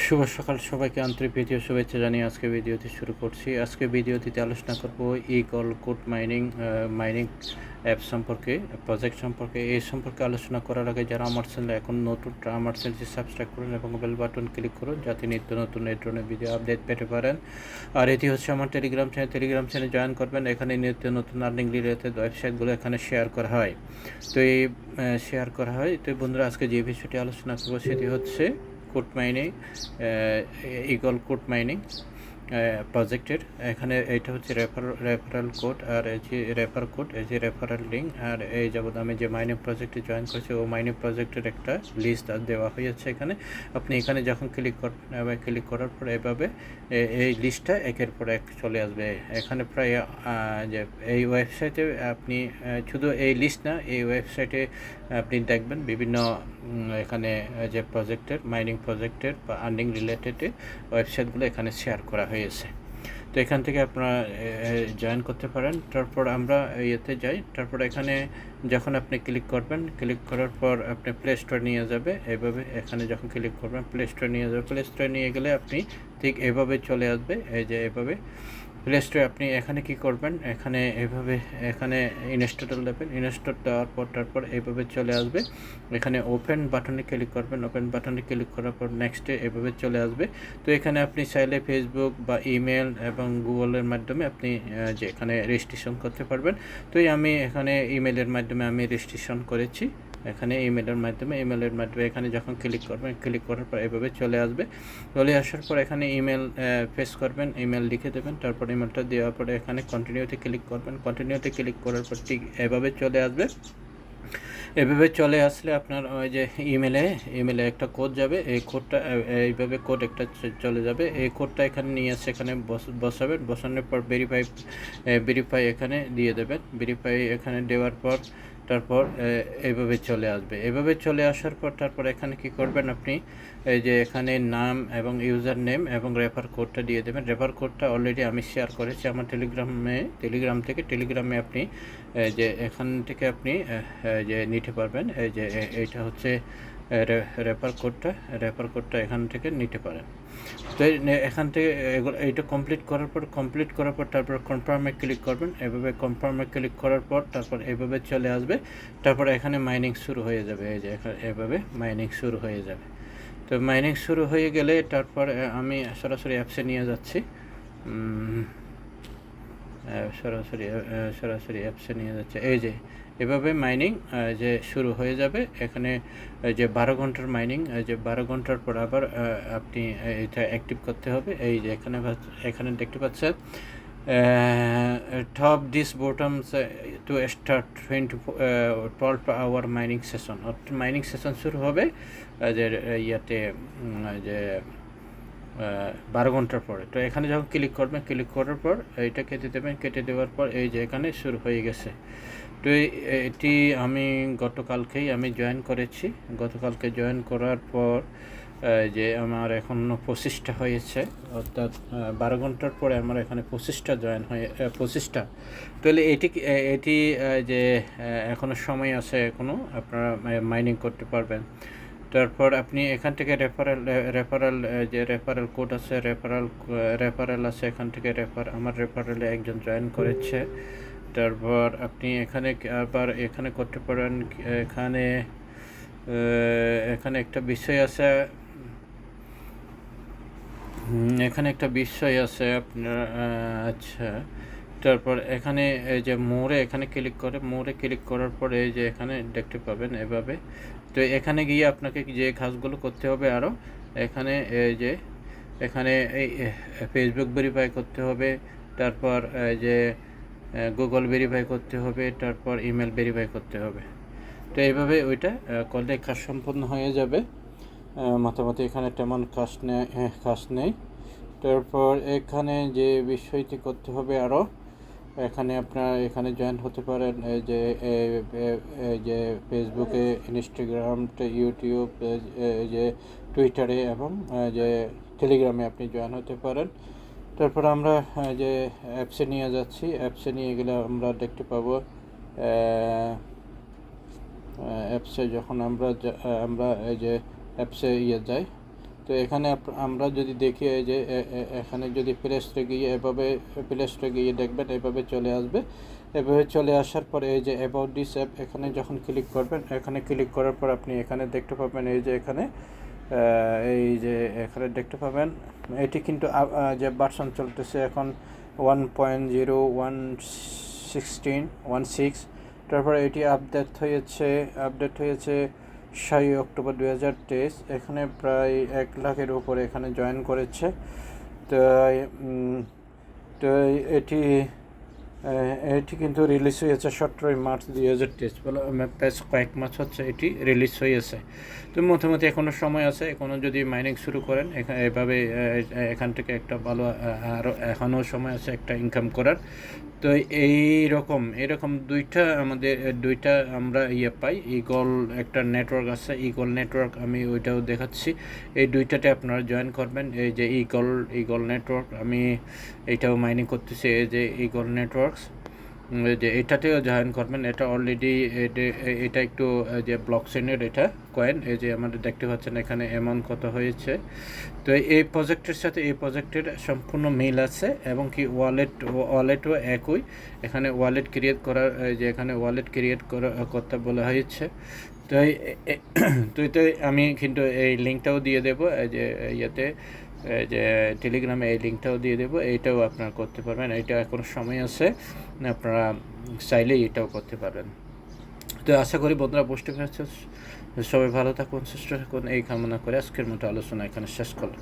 শুভ সকাল সবাইকে আন্তরিক ভিডিও শুভেচ্ছা জানিয়ে আজকে ভিডিওটি শুরু করছি। আজকে ভিডিওটিতে আলোচনা করব ইগল কোড মাইনিং অ্যাপ সম্পর্কে, প্রজেক্ট সম্পর্কে। এই সম্পর্কে আলোচনা করার আগে যারা আমার চ্যানেলে এখন নতুন, আমার চ্যানেলটি সাবস্ক্রাইব করুন এবং বেল বাটন ক্লিক করুন যাতে নিত্য নতুন এই ধরনের ভিডিও আপডেট পেতে পারেন। আর এটি হচ্ছে আমার টেলিগ্রাম চ্যানেলে জয়েন করবেন। এখানে নিত্য নতুন আর্নিং রিলেটেড ওয়েবসাইটগুলো এখানে শেয়ার করা হয়। তো বন্ধুরা, আজকে যে বিষয়টি আলোচনা করবো সেটি হচ্ছে code mining, eagle code mining প্রজেক্টের। এখানে এইটা হচ্ছে রেফারেল কোড, আর এই যে রেফারেল লিঙ্ক, আর এই যাবৎ আমি যে মাইনিং প্রজেক্টে জয়েন করেছি ও মাইনিং প্রজেক্টের একটা লিস্ট দেওয়া হয়েছে এখানে। আপনি এখানে যখন ক্লিক করবেন এবং ক্লিক করার পর এভাবে এই লিস্টটা একের পর এক চলে আসবে। এখানে প্রায় যে এই ওয়েবসাইটে আপনি শুধু এই লিস্ট না, এই ওয়েবসাইটে আপনি দেখবেন বিভিন্ন এখানে যে মাইনিং প্রজেক্টের বা আর্নিং রিলেটেড ওয়েবসাইটগুলো এখানে শেয়ার করা হয়েছে। তো এখান থেকে আপনারা জয়েন করতে পারেন। তারপর আমরা ইয়েতে যাই। তারপর এখানে যখন আপনি ক্লিক করবেন, ক্লিক করার পর আপনি প্লে স্টোর নিয়ে যাবে। এভাবে এখানে যখন ক্লিক করবেন প্লে স্টোর নিয়ে যাবে। প্লে স্টোরে নিয়ে গেলে আপনি ঠিক এভাবে চলে আসবে। এই যে এভাবে প্লে স্টোরে আপনি এখানে কি করবেন, এখানে ইনস্টল দেবেন। ইনস্টল দেওয়ার পর তারপর এইভাবে চলে আসবে। এখানে ওপেন বাটনে ক্লিক করবেন। ওপেন বাটনে ক্লিক করার পর নেক্সটে এভাবে চলে আসবে। তো এখানে আপনি চাইলে ফেসবুক বা ইমেল এবং গুগলের মাধ্যমে আপনি যে এখানে রেজিস্ট্রেশন করতে পারবেন। তো আমি এখানে ইমেলের মাধ্যমে আমি রেজিস্ট্রেশন করেছি। এখানে ইমেলের মাধ্যমে এখানে যখন ক্লিক করবেন, ক্লিক করার পর এভাবে চলে আসবে। চলে আসার পর এখানে ইমেল পেস্ট করবেন, ইমেল লিখে দেবেন। তারপর ইমেলটা দেওয়ার পরে এখানে কন্টিনিউতে ক্লিক করবেন। কন্টিনিউতে ক্লিক করার পর ঠিক এভাবে চলে আসবে। এভাবে চলে আসলে আপনার ওই যে ইমেলে একটা কোড যাবে। এই কোডটা এইভাবে কোড একটা চলে যাবে। এই কোডটা এখানে নিয়ে এসে এখানে বসাবেন। বসানোর পর ভেরিফাই এখানে দিয়ে দেবেন। ভেরিফাই এখানে দেওয়ার পর তারপর এইভাবে চলে আসবে। এভাবে চলে আসার পর তারপর এখানে কি করবেন, আপনি এই যে এখানে নাম এবং ইউজার নেম এবং রেফার কোডটা দিয়ে দেবেন। রেফার কোডটা অলরেডি আমি শেয়ার করেছি আমার টেলিগ্রামে আপনি যে এখান থেকে আপনি যে নিতে পারবেন। এই যে এইটা হচ্ছে রেফার কোডটা এখান থেকে নিতে পারেন। তো এখান থেকে এইটা কমপ্লিট করার পর তারপর কনফার্মে ক্লিক করবেন। এভাবে কনফার্মে ক্লিক করার পর তারপর এভাবে চলে আসবে। তারপর এখানে মাইনিং শুরু হয়ে যাবে। এই যে এভাবে মাইনিং শুরু হয়ে যাবে। তো মাইনিং শুরু হয়ে গেলে তারপর আমি সরাসরি অ্যাপসে নিয়ে যাচ্ছি। সরাসরি অ্যাপসে নিয়ে যাচ্ছে। এই যে এভাবে মাইনিং যে শুরু হয়ে যাবে। এখানে যে 12 ঘন্টার মাইনিং, যে 12 ঘন্টার পর আবার আপনি এটা অ্যাক্টিভ করতে হবে। এই যে এখানে দেখতে পাচ্ছেন top this bottoms to start 12 hour mining session. Mining session শুরু হবে যে ইয়াতে যে 12 ঘন্টার পরে। তো এখানে যখন ক্লিক করবেন, ক্লিক করার পর এইটা কেটে দেবেন। কেটে দেওয়ার পর এই যে এখানে শুরু হয়ে গেছে। তো এটি আমি গতকালকেই জয়েন করেছি। গতকালকে জয়েন করার পর যে আমার এখনও 25টা হয়েছে, অর্থাৎ 12 ঘন্টার পরে আমার এখানে 25টা। তাহলে এটি যে এখনও সময় আছে, এখনও আপনারা মাইনিং করতে পারবেন। তারপর আপনি এখান থেকে রেফারেল কোড আছে, রেফারেল আছে। এখান থেকে আমার রেফারেলে একজন জয়েন করেছে। তারপর আপনি এখানে করতে পারেন। এখানে একটা বিষয় আছে, আপনার আচ্ছা। তারপর এখানে এই যে এখানে ক্লিক করার পরে এই যে এখানে দেখতে পাবেন এভাবে। তো এখানে গিয়ে আপনাকে যে কাজগুলো করতে হবে আরও, এখানে এই যে এখানে এই ফেসবুক ভেরিফাই করতে হবে। তারপর যে গুগল ভেরিফাই করতে হবে। তারপর ইমেল ভেরিফাই করতে হবে। তো এইভাবে ওইটা করলে কাজ সম্পন্ন হয়ে যাবে। মোটামুটি এখানে তেমন কাজ নেই। তারপর এখানে যে বিষয়টি করতে হবে আরও, এখানে জয়েন হতে পারেন। এই যে ফেসবুকে, ইনস্টাগ্রাম, ইউটিউব, এই যে টুইটারে এবং যে টেলিগ্রামে আপনি জয়েন হতে পারেন। তারপর আমরা যে অ্যাপসে নিয়ে যাচ্ছি। অ্যাপসে নিয়ে গেলে আমরা দেখতে পাবো অ্যাপসে যখন আমরা এই যে অ্যাপসে যাই, তো এখানে আমরা যদি দেখি এই যে এখানে যদি প্লে স্টোরে গিয়ে এভাবে প্লে স্টোরে গিয়ে দেখবেন এভাবে চলে আসবে। এভাবে চলে আসার পরে এই যে অ্যাবাউট দিস অ্যাপ এখানে যখন ক্লিক করবেন, এখানে ক্লিক করার পর আপনি এখানে দেখতে পাবেন এই যে এখানে দেখতে পাবেন এটি কিন্তু যে ভার্সন চলতেছে এখন 1.0.116 তারপরে এটি আপডেট হয়েছে 6 অক্টোবর 2023। এখানে প্রায় 1 লাখের উপরে এখানে জয়েন করেছে। তো তো এটি কিন্তু রিলিজ হয়েছে 17 মার্চ 2023, বলে বেশ কয়েক মাস হচ্ছে এটি রিলিজ হয়েছে। তো মোটামুটি এখনও সময় আছে, এখনও যদি মাইনিং শুরু করেন এভাবে এখান থেকে একটা ভালো আরও এখনও সময় আছে একটা ইনকাম করার। তো এরকম দুইটা আমরা পাই। ইগল একটা নেটওয়ার্ক আছে, ইগল নেটওয়ার্ক, আমি ওইটাও দেখাচ্ছি। এই দুইটাতে আপনারা জয়েন করবেন। এই যে ইগল নেটওয়ার্ক, আমি এইটাও মাইনিং করতেছি। এই যে ইগল নেটওয়ার্কস, যে এটাতেও জয়েন করবেন। এটা অলরেডি এটা একটু যে ব্লকচেনের এটা কয়েন, এই যে আমাদের দেখতে পাচ্ছেন এখানে অ্যামাউন্ট কত হয়েছে। তো এই প্রজেক্টের সাথে এই প্রজেক্টের সম্পূর্ণ মিল আছে, এবং কি ওয়ালেটও একই। এখানে ওয়ালেট ক্রিয়েট করার যে এখানে ওয়ালেট ক্রিয়েট করতে বলা হয়েছে। তো আমি কিন্তু এই লিঙ্কটাও দিয়ে দেবো, এই যে যে টেলিগ্রামে এই লিঙ্কটাও দিয়ে দেবো। এইটাও আপনারা করতে পারবেন, এইটা এখন সময় আছে, আপনারা চাইলে এটাও করতে পারবেন। তো আশা করি বন্ধুরা বুঝতে পেরেছে। সবাই ভালো থাকুন, সুস্থ থাকুন, এই কামনা করে আজকের মতো আলোচনা এখানে শেষ করলাম।